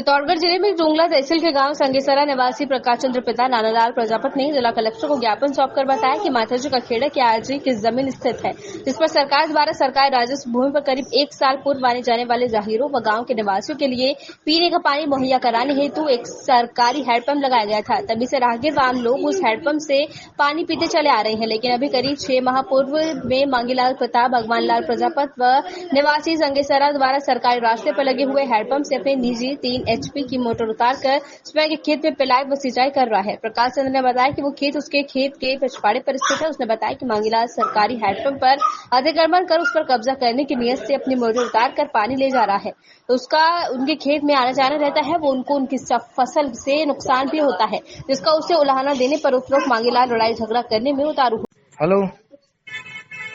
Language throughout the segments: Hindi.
चित्तौड़गढ़ जिले में जुंगला तहसील के गांव संगेसरा निवासी प्रकाश चंद्र पिता नानालाल प्रजापति ने जिला कलेक्टर को ज्ञापन सौंपकर बताया कि माताजी का खेड़ा की आरजी की जमीन स्थित है, जिस पर सरकार द्वारा सरकारी राजस्व भूमि पर करीब 1 साल पूर्व आने जाने वाले जाहिरों व गांव के निवासियों के लिए पीने का पानी मुहैया कराने हेतु एक सरकारी हैंडपंप लगाया गया था। तभी से राहगीर व आम लोग उस हैंडपंप से पानी पीते चले आ रहे हैं, लेकिन अभी करीब 6 माह पूर्व में मांगीलाल पिता भगवान लाल प्रजापति व निवासी संगेसरा द्वारा सरकारी रास्ते पर लगे हुए हैंडपंप से अपने निजी 3 HP की मोटर उतारकर स्वयं के खेत में पिलाई व सिंचाई कर रहा है। प्रकाश चंद्र ने बताया कि वो खेत उसके खेत के पिछवाड़े पर स्थित है। उसने बताया कि मांगीलाल सरकारी हैंडपंप पर अतिक्रमण कर उस पर कब्जा करने की नियत से अपनी मोटर उतारकर पानी ले जा रहा है, तो उसका उनके खेत में आना जाना रहता है, वो उनकी फसल से नुकसान भी होता है, जिसका उसे उलाहना देने पर उपरोक्त मांगीलाल लड़ाई झगड़ा करने में उतारू। हेलो,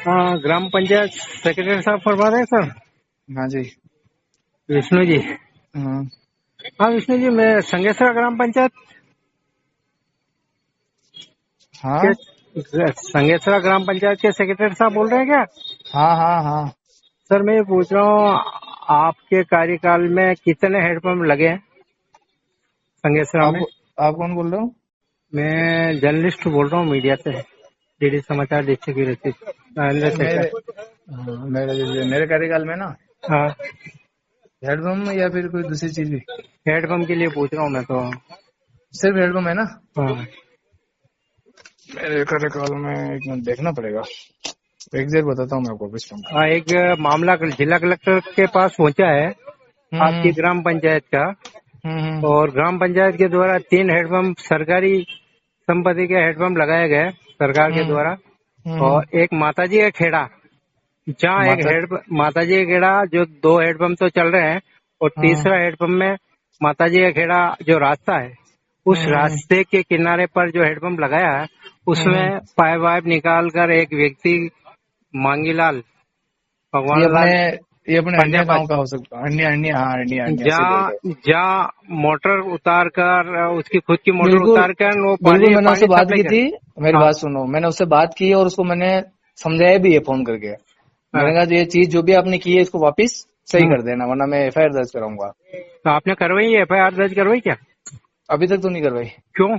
हाँ, ग्राम पंचायत सेक्रेटरी साहब फरमा रहे हैं सर? हाँ जी। विष्णु जी। हाँ विष्णु जी, मैं संगेसरा ग्राम पंचायत हाँ संगेसरा ग्राम पंचायत के सेक्रेटरी साहब बोल रहे हैं क्या? हाँ हाँ हाँ सर मैं ये पूछ रहा हूँ, आपके कार्यकाल में कितने हेडपंप लगे हैं संगेसरा में? आप कौन बोल रहे हो? मैं जर्नलिस्ट बोल रहा हूँ, मीडिया से, डीडी समाचार डिस्ट्रिक्ट मेरे कार्यकाल में ना हाँ, हेडपम्प या फिर कोई दूसरी चीज भी? हेडपंप के लिए पूछ रहा हूँ मैं तो। सिर्फ हेडपम्प है ना? हाँ, मेरे कार्यकाल में एक मिनट देखना पड़ेगा, एग्जैक्ट बताता हूँ मैं आपको। हाँ, एक मामला जिला कलेक्टर के पास पहुंचा है आपकी ग्राम पंचायत का, और ग्राम पंचायत के द्वारा 3 हेडपंप सरकारी संपत्ति के हेडपंप लगाए गए सरकार के द्वारा, और एक माताजी का खेड़ा, जहाँ एक माताजी का खेड़ा जो 2 हेडपंप तो चल रहे हैं, और तीसरा हेडपंप में माताजी का खेड़ा जो रास्ता है, उस रास्ते के किनारे पर जो हेडपंप लगाया है, उसमें पाइप वाइप निकाल कर एक व्यक्ति मांगीलाल भगवान ये अपने अन्य गांव का हो सकता है। अन्य जहाँ मोटर उतार कर, उसकी खुद की मोटर उतार कर वो पानी, मैंने उससे बात की थी। मेरी बात सुनो, मैंने उससे बात की और उसको मैंने समझाया भी है फोन करके। मैंने कहा ये चीज जो भी आपने की है इसको वापस सही कर देना, वरना मैं FIR दर्ज कराऊंगा। तो आपने करवाई है? FIR दर्ज करवाई क्या? अभी तक तो नहीं करवाई। क्यों?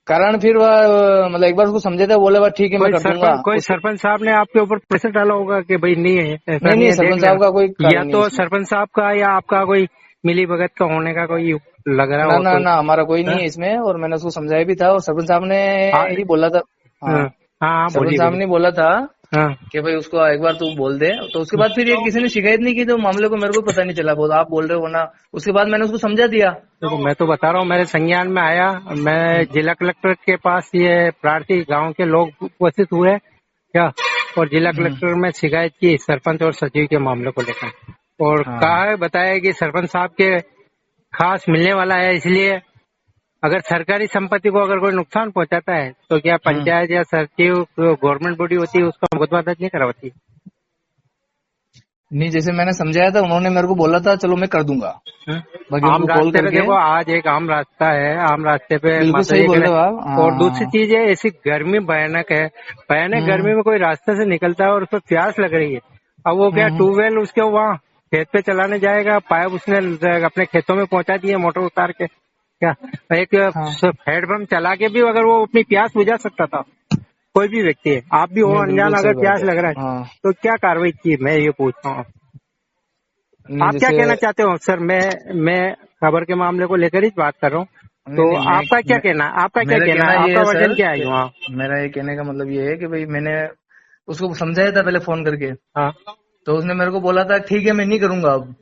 कारण फिर मतलब एक बार उसको समझे थे, बोले ठीक है मैं कर दूंगा। कोई सरपंच साहब ने आपके ऊपर प्रेशर डाला होगा कि भाई नहीं है? नहीं, सरपंच साहब का कोई, या तो सरपंच साहब का या आपका कोई मिली भगत का होने का कोई लग रहा है? ना, हमारा कोई नहीं है इसमें, और मैंने उसको समझाया भी था, और सरपंच साहब ने ही बोला था। सरपंच साहब ने बोला था कि भाई उसको एक बार तू बोल दे, तो उसके बाद फिर किसी ने शिकायत नहीं की, तो मामले को मेरे को पता नहीं चला। बहुत आप बोल रहे हो ना, उसके बाद मैंने उसको समझा दिया। देखो मैं तो बता रहा हूँ, मेरे संज्ञान में आया, मैं जिला कलेक्टर के पास ये प्रार्थी गांव के लोग उपस्थित हुए क्या, और जिला कलेक्टर में शिकायत की सरपंच और सचिव के मामले को लेकर, और कहा बताया कि सरपंच साहब के खास मिलने वाला है, इसलिए अगर सरकारी संपत्ति को अगर कोई नुकसान पहुंचाता है तो क्या पंचायत या सचिव गवर्नमेंट बॉडी होती है उसका मुकदमा दर्ज नहीं करवाती? नहीं, जैसे मैंने समझाया था, उन्होंने मेरे को बोला था चलो मैं कर दूंगा। आम रास्ते पे देखो, आज एक आम रास्ता है, आम रास्ते पे सही बोल रहे हो आप। और दूसरी चीज है, ऐसी गर्मी भयानक है, भयानक गर्मी में कोई रास्ते से निकलता है और उसको प्यास लग रही है, अब वो क्या ट्यूबवेल उसके वहाँ खेत पे चलाने जाएगा, पाइप उसने अपने खेतों में पहुंचा दिए मोटर उतार के, क्या एक हेडपंप चला के भी अगर वो अपनी प्यास बुझा सकता था, कोई भी व्यक्ति है, आप भी हो अनजान, अगर प्यास लग रहा है तो क्या कार्रवाई की? मैं ये पूछ रहा हूँ, आप क्या कहना चाहते हो? सर मैं खबर के मामले को लेकर ही बात कर रहा हूँ, तो आपका क्या कहना है? आपका वजन क्या है वहाँ? मेरा ये कहने का मतलब ये है कि भाई मैंने उसको समझाया था पहले फोन करके, तो उसने मेरे को बोला था ठीक है मैं नहीं करूंगा अब।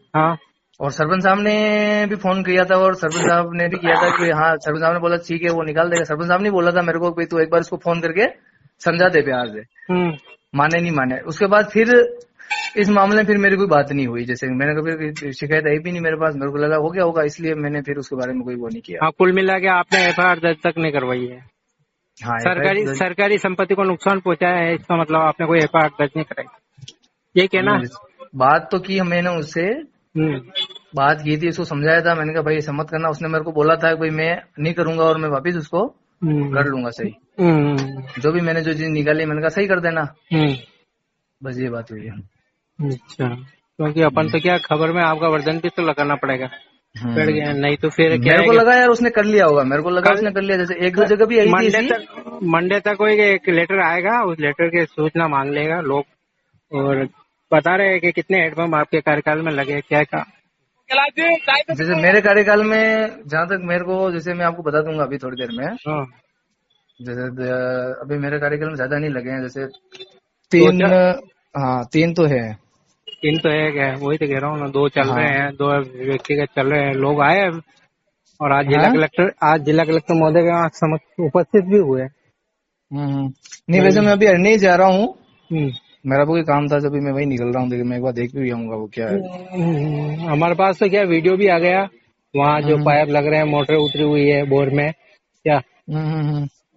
और सरपंच साहब ने भी फोन किया था, और सरपंच साहब ने भी किया था कि सरपंच साहब ने बोला ठीक है वो निकाल देगा। सरपंच साहब ने बोला था मेरे को भाई तू एक बार इसको फोन करके समझा दे प्यार से, माने नहीं माने। उसके बाद फिर इस मामले में फिर मेरी कोई बात नहीं हुई, जैसे मैंने कभी शिकायत आई भी नहीं मेरे पास, मेरे को लगा हो गया होगा, इसलिए मैंने फिर उसके बारे में कोई वो नहीं किया। कुल मिला के आपने FIR दर्ज तक नहीं करवाई है? सरकारी संपत्ति को नुकसान पहुंचाया है, इसका मतलब आपने कोई FIR दर्ज नहीं कराई, ये कहना? बात तो की मैंने उससे बात की थी, उसको समझाया था, मैंने कहा भाई ऐसा मत करना। उसने मेरे को बोला था भाई मैं नहीं करूंगा और मैं वापिस उसको कर लूंगा सही। जो भी मैंने जो चीज निकाली मैंने कहा सही कर देना, बस ये बात हुई है। अच्छा, क्योंकि अपन तो क्या खबर में आपका वर्जन भी तो लगाना पड़ेगा। बैठ गया, नहीं तो फिर क्या मेरे को लगा यार उसने कर लिया होगा, मेरे को लगा उसने कर लिया, जैसे एक दो जगह भी आई थी। मंडे तक कोई एक लेटर आएगा, उस लेटर की सूचना मांग लेगा लोग, और बता रहे हैं कि कितने हेडपंप आपके कार्यकाल में लगे, क्या का। जैसे मेरे कार्यकाल में जहाँ तक मेरे को, जैसे मैं आपको बता दूंगा अभी थोड़ी देर में। जैसे अभी मेरे कार्यकाल में ज्यादा नहीं लगे हैं, जैसे 3, हाँ 3 तो है। 3 तो है क्या, वही तो कह रहा हूँ ना, 2 चल रहे हैं, 2 व्यक्तिगत चल रहे हैं। लोग आए और आज जिला कलेक्टर महोदय के समक्ष उपस्थित भी हुए। नहीं वैसे मैं अभी अरनी जा रहा हूँ, मेरा कोई काम था, जब मैं वही निकल रहा हूँ, देखिए मैं एक बार देख भी आऊंगा वो क्या है। हमारे पास तो क्या वीडियो भी आ गया, वहाँ जो पाइप लग रहे हैं, मोटर उतरी हुई है बोर में क्या,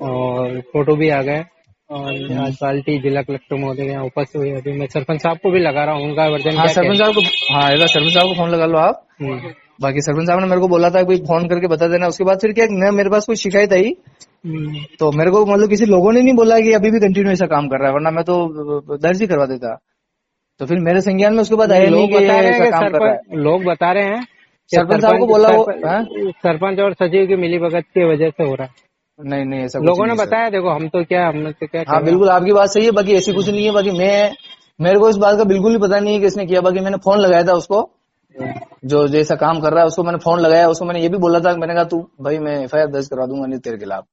और फोटो भी आ गए। और म्युनिसिपालिटी जिला कलेक्टर महोदय यहाँ उपस्थित हुए। अभी मैं सरपंच साहब को भी लगा रहा हूँ, उनका वर्जन क्या सरपंच साहब को, हाँ एक बार सरपंच साहब को फोन लगा लो आप। बाकी सरपंच साहब ने मेरे को बोला था कोई फोन करके बता देना। उसके बाद फिर क्या, मेरे पास कोई शिकायत आई तो मेरे को मतलब किसी लोगों ने नहीं बोला कि अभी भी कंटिन्यू ऐसा काम कर रहा है, वरना मैं तो दर्ज ही करवा देता। तो फिर मेरे संज्ञान में उसके बाद आया नहीं कि ऐसा काम कर रहा है। लोग बता रहे हैं सरपंच साहब को बोला, सरपंच और सचिव की मिलीभगत की वजह से हो रहा है। नहीं ऐसा लोगों ने बताया, देखो हम तो क्या हाँ बिल्कुल आपकी बात सही है, बाकी ऐसी कुछ नहीं है। बाकी मेरे को इस बात का बिल्कुल ही पता नहीं है कि इसने किया। बाकी मैंने फोन लगाया था उसको, जो जैसा काम कर रहा है उसको मैंने फोन लगाया। उसको मैंने ये भी बोला था, मैंने कहा तू भाई मैं FIR दर्ज करवा दूंगा नहीं तेरे खिलाफ।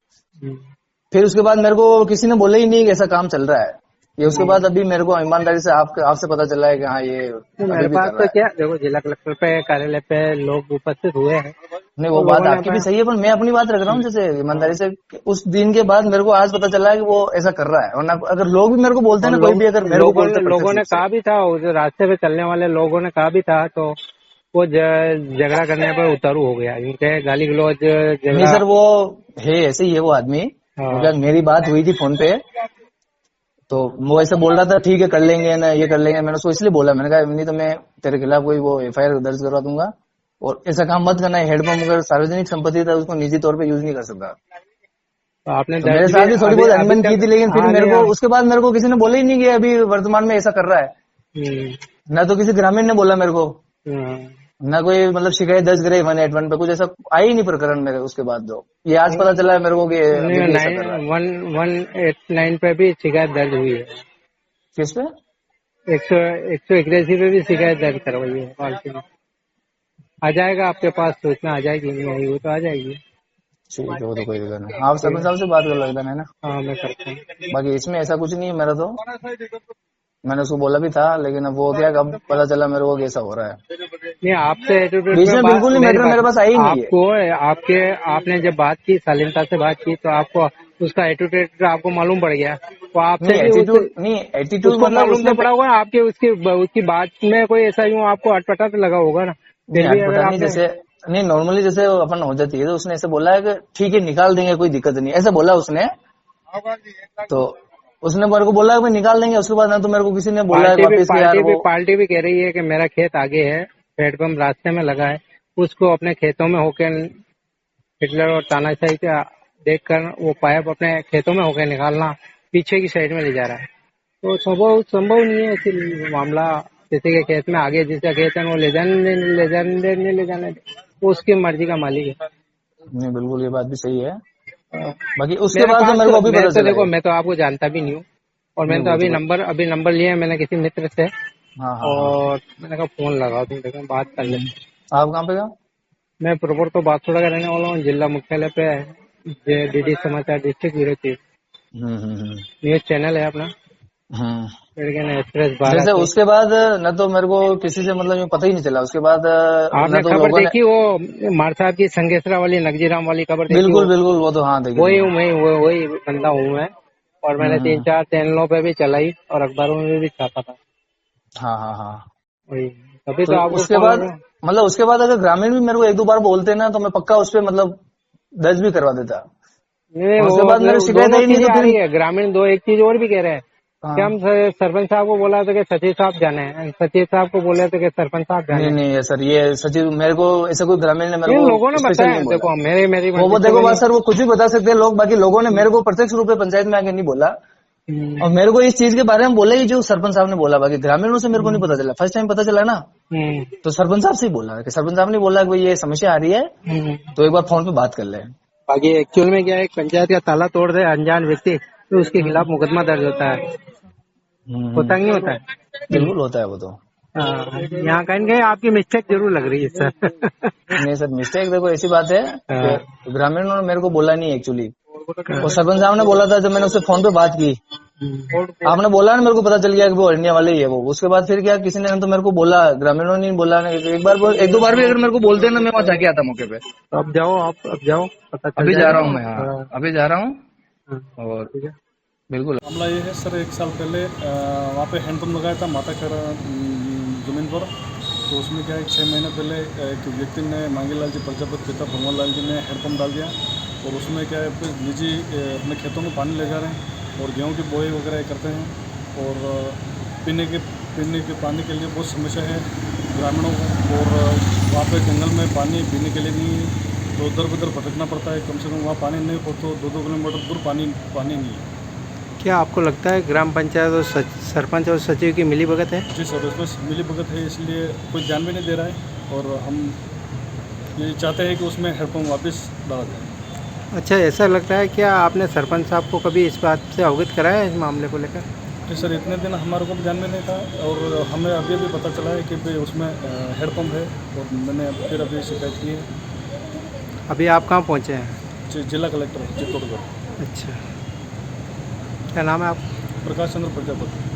फिर उसके बाद मेरे को किसी ने बोला ही नहीं कि ऐसा काम चल रहा है ये। उसके बाद अभी मेरे को ईमानदारी से आपसे पता चला है कि हाँ ये मेरे पास तो क्या, देखो जिला कलेक्टर पे कार्यालय पे लोग उपस्थित हुए हैं। नहीं वो बात आपकी भी सही है, पर मैं अपनी बात रख रहा हूँ जैसे ईमानदारी से। उस दिन के बाद मेरे को आज पता चला है कि वो ऐसा कर रहा है, वरना अगर लोग भी मेरे को बोलते हैं ना, कोई भी अगर मेरे को बोलते, लोगों ने कहा भी था, रास्ते पे चलने वाले लोगों ने कहा भी था, तो वो झगड़ा करने पर उतारू हो गया, उनके गाली गलौज। नहीं सर वो है ऐसे ही है वो आदमी। मेरी बात हुई थी फोन पे, तो वो ऐसे बोल रहा था ठीक है कर लेंगे ना, ये कर लेंगे। मैंने उसको इसलिए बोला, मैंने कहा नहीं तो मैं तेरे खिलाफ कोई वो FIR दर्ज करवा दूंगा, और ऐसा काम मत करना है। हेडपंप अगर सार्वजनिक संपत्ति था उसको निजी तौर पे यूज नहीं कर सकता। तो आपने तो मेरे साथ भी थोड़ी बहुत अनबन की थी, लेकिन फिर मेरे को उसके बाद मेरे को किसी ने बोला ही नहीं कि अभी वर्तमान में ऐसा कर रहा है। ना तो किसी ग्रामीण ने बोला मेरे को, ना कोई मतलब शिकायत दर्ज करे 181 पे, कुछ ऐसा आई ही नहीं प्रकरण मेरे। उसके बाद जो ये आज पता चला है मेरे को कि 189 पे भी शिकायत दर्ज हुई है। किस पे? 181 पे भी शिकायत दर्ज करवाई है पालतू में। आ जाएगा आपके पास, सूचना आ जाएगी, नहीं आई वो तो आ जाएगी। ठीक है वो तो कोई दिक्कत नहीं, आप सरपंच साहब से बात कर लगता है ना। हाँ मैं करता हूँ। बाकी इसमें ऐसा कुछ नहीं है मेरा, तो मैंने उसको बोला भी था, लेकिन अब वो क्या अब पता चला मेरे को कैसा हो रहा है। नहीं आपसे बीच में बिल्कुल नहीं मैटर मेरे पास आई नहीं है। आपने जब बात की, शालीनता से बात की, तो आपको उसका एटीट्यूड आपको मालूम पड़ गया। तो आपसे एटीट्यूड मालूम तो पड़ा होगा आपके, उसकी बात में कोई ऐसा यूँ आपको अटपटा तो लगा होगा ना। नहीं जैसे नहीं नॉर्मली जैसे अपन हो जाती है, तो उसने ऐसे बोला है कि ठीक है निकाल देंगे कोई दिक्कत नहीं, ऐसा बोला उसने। तो उसने मेरे को बोला कि निकाल देंगे, उसके बाद ना तो मेरे को किसी ने बोला पार्टी भी कह रही है कि मेरा खेत आगे है, हेडपंप रास्ते में लगा है, उसको अपने खेतों में होके हिटलर और तानाशाही का देखकर वो पाइप अपने खेतों में होके निकालना पीछे की साइड में ले जा रहा है। तो संभव नहीं है ऐसी मामला। किसी के खेत में आगे जिसका खेत है वो ले जाने वो उसकी मर्जी का मालिक है। नहीं बिल्कुल ये बात भी सही है। बाकी उसके बाद तो मेरे को अभी पता चला। देखो मैं तो आपको जानता भी नहीं हूँ, और मैंने तो अभी नंबर लिया है मैंने किसी मित्र से। और मैंने कहा फोन लगा दूं, देखो बात कर ले। आप कहाँ पे? मैं प्रॉपर तो बागसोड़ा का रहने वाला हूँ, जिला मुख्यालय पे DD समाचार district bureau chief news channel है अपना एक्सप्रेस 12। जैसे उसके बाद न तो मेरे को किसी से मतलब पता ही नहीं चला। उसके बाद आपने खबर देखी वो मार साहब की संगेसरा वाली नगजीराम वाली खबर देखी? बिल्कुल वो तो हाँ देखी। वही बंदा हूँ मैं, और मैंने 3-4 चैनलों पे भी चलाई और अखबारों में भी छापा था। हाँ वही तभी तो आपको उसके बाद मतलब उसके बाद अगर ग्रामीण भी मेरे को 1-2 बार बोलते ना, तो मैं पक्का उस पर मतलब दर्ज भी करवा देता। उसके बाद मेरी शिकायत ही नहीं आ रही है। ग्रामीण दो एक चीज और भी कह रहे हैं कि हम सरपंच साहब को बोला था कि सचिव साहब जाने, सचिव साहब को बोले थे कि सरपंच साहब जाने। नहीं सर ये सचिव मेरे को ऐसा कोई ग्रामीण ने मेरे को लोगों ने बताया। देखो मेरी वो देखो बात सर वो कुछ भी बता सकते हैं लोग, बाकी लोगों ने मेरे को प्रत्यक्ष रूप से पंचायत में आके नहीं बोला, और मेरे को इस चीज के बारे में बोला ही जो सरपंच साहब ने बोला। बाकी ग्रामीणों से मेरे को नहीं पता चला, फर्स्ट टाइम पता चला ना। तो सरपंच साहब से ही बोला कि सरपंच साहब ने बोला कि भाई ये समस्या आ रही है तो एक बार फोन पे बात कर ले। बाकी एक्चुअल में क्या है, पंचायत का ताला तोड़ दे अनजान व्यक्ति तो उसके खिलाफ मुकदमा दर्ज होता है। होता नहीं होता है? बिल्कुल होता है वो तो। यहाँ कहीं कहीं आपकी मिस्टेक जरूर लग रही है सर। नहीं सर, मिस्टेक देखो ऐसी बात है कि ग्रामीणों ने मेरे को बोला नहीं एक्चुअली, और सरपंच साहब ने बोला था जब मैंने उससे फोन पे बात की। आपने बोला ना, मेरे को पता चल गया कि वो अरनिया वाले ही है वो। उसके बाद फिर क्या, किसी ने तो मेरे को बोला, ग्रामीणों ने बोला ना, एक दो बार भी अगर मेरे को बोलते ना, मैं वहाँ जाके आता मौके पे। तो अब जाओ पता चल अभी जा रहा हूँ मैं, अभी जा रहा हूँ। और बिल्कुल मामला ये है सर, 1 साल पहले वहाँ पे हैंडपम्प लगाया था माता खेड़ा जमीन पर। तो उसमें क्या है, 6 महीने पहले एक व्यक्ति ने, मांगीलाल जी प्रजापति पिता भगवान लाल जी ने हैंडपम्प डाल दिया। और उसमें क्या है, निजी अपने खेतों में पानी ले जा रहे हैं और गेहूं की बोई वगैरह करते हैं। और पीने के पानी के लिए बहुत समस्या है ग्रामीणों को। और वहाँ पे जंगल में पानी पीने के लिए नहीं है, तो उधर उधर भटकना पड़ता है। कम से कम वहाँ पानी नहीं हो तो 2-2 किलोमीटर दूर पानी नहीं है। क्या आपको लगता है ग्राम पंचायत और सरपंच और सचिव की मिलीभगत है? जी सर, उसमें मिलीभगत है, इसलिए कोई ध्यान भी नहीं दे रहा है। और हम ये चाहते हैं कि उसमें हैंडपम्प वापस डाला जाए। अच्छा, ऐसा लगता है क्या आपने सरपंच साहब को कभी इस बात से अवगत कराया है इस मामले को लेकर? जी सर, इतने दिन हमारे को भी ध्यान में नहीं था, और हमें अभी पता चला है कि भाई उसमें हैंडपम्प है, और मैंने फिर अभी शिकायत की है। अभी आप कहाँ पहुँचे हैं? जी, जिला कलेक्टर चित्तौड़गढ़। अच्छा, क्या नाम है आप? प्रकाश चंद्र प्रजापति।